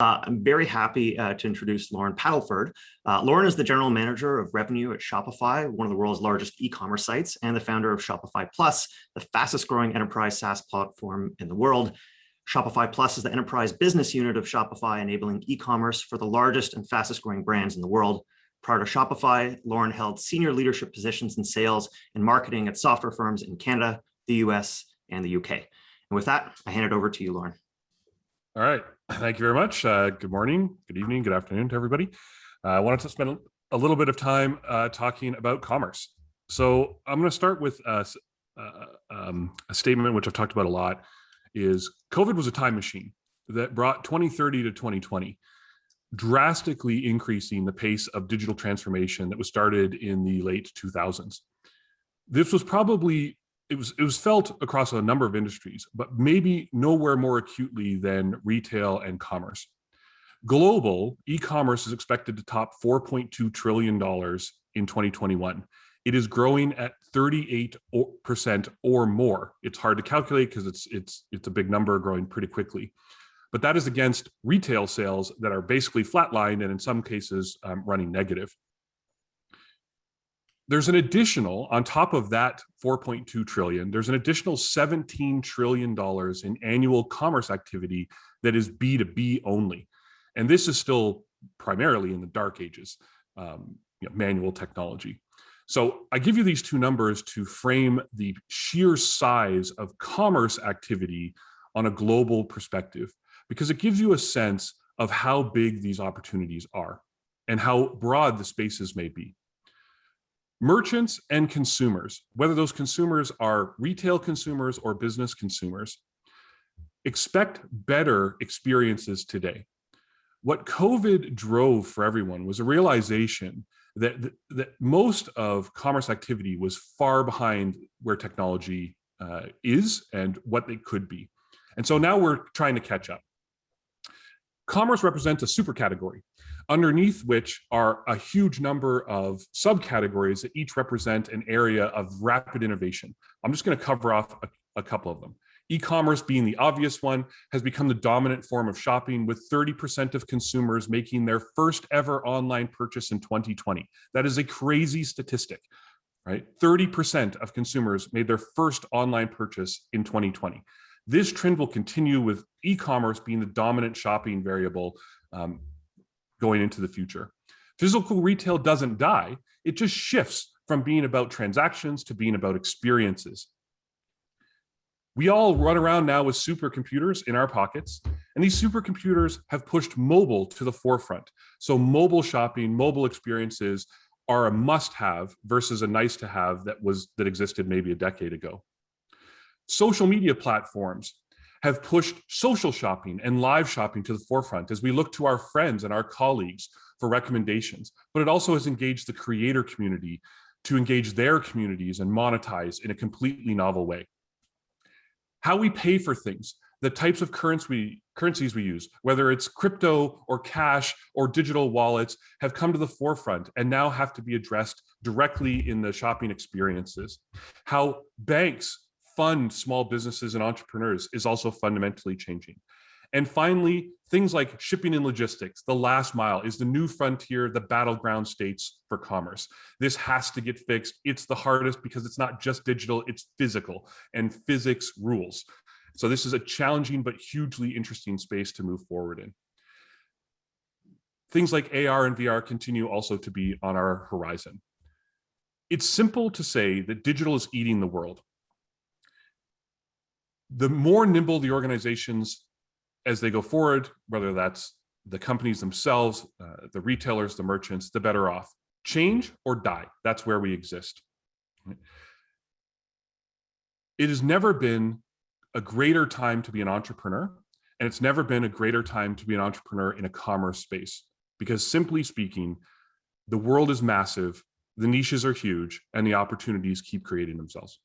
I'm very happy to introduce Loren Padelford. Loren is the general manager of revenue at Shopify, one of the world's largest e-commerce sites, and the founder of Shopify Plus, the fastest growing enterprise SaaS platform in the world. Shopify Plus is the enterprise business unit of Shopify, enabling e-commerce for the largest and fastest growing brands in the world. Prior to Shopify, Loren held senior leadership positions in sales and marketing at software firms in Canada, the US, and the UK. And with that, I hand it over to you, Loren. All right. Thank you very much. Good morning, good evening, good afternoon to everybody. I wanted to spend a little bit of time talking about commerce. So I'm going to start with a statement which I've talked about a lot, is COVID was a time machine that brought 2030 to 2020, drastically increasing the pace of digital transformation that was started in the late 2000s. This was probably it was felt across a number of industries, but maybe nowhere more acutely than retail and commerce. Global e-commerce is expected to top $4.2 trillion in 2021. It is growing at 38% or more. It's hard to calculate because it's a big number, growing pretty quickly. But that is against retail sales that are basically flatlined and in some cases running negative. There's an additional, on top of that 4.2 trillion, there's an additional $17 trillion in annual commerce activity that is B2B only. And this is still primarily in the dark ages, manual technology. So I give you these two numbers to frame the sheer size of commerce activity on a global perspective, because it gives you a sense of how big these opportunities are and how broad the spaces may be. Merchants and consumers, whether those consumers are retail consumers or business consumers, expect better experiences today. What COVID drove for everyone was a realization that most of commerce activity was far behind where technology is and what it could be. And so now we're trying to catch up. Commerce represents a super category, underneath which are a huge number of subcategories that each represent an area of rapid innovation. I'm just going to cover off a couple of them. E-commerce, being the obvious one, has become the dominant form of shopping, with 30% of consumers making their first ever online purchase in 2020. That is a crazy statistic, right? 30% of consumers made their first online purchase in 2020. This trend will continue, with e-commerce being the dominant shopping variable going into the future. Physical retail doesn't die. It just shifts from being about transactions to being about experiences. We all run around now with supercomputers in our pockets, and these supercomputers have pushed mobile to the forefront. So mobile shopping, mobile experiences are a must-have versus a nice-to-have that existed maybe a decade ago. Social media platforms have pushed social shopping and live shopping to the forefront as we look to our friends and our colleagues for recommendations, but it also has engaged the creator community to engage their communities and monetize in a completely novel way. How we pay for things, the types of currencies we use, whether it's crypto or cash or digital wallets, have come to the forefront and now have to be addressed directly in the shopping experiences. How banks fund small businesses and entrepreneurs is also fundamentally changing. And finally, things like shipping and logistics, the last mile, is the new frontier, the battleground states for commerce. This has to get fixed. It's the hardest because it's not just digital, it's physical, and physics rules. So this is a challenging but hugely interesting space to move forward in. Things like AR and VR continue also to be on our horizon. It's simple to say that digital is eating the world. The more nimble the organizations as they go forward, whether that's the companies themselves, the retailers, the merchants, the better off. Change or die, that's where we exist. It has never been a greater time to be an entrepreneur, and it's never been a greater time to be an entrepreneur in a commerce space, because simply speaking, the world is massive, the niches are huge, and the opportunities keep creating themselves.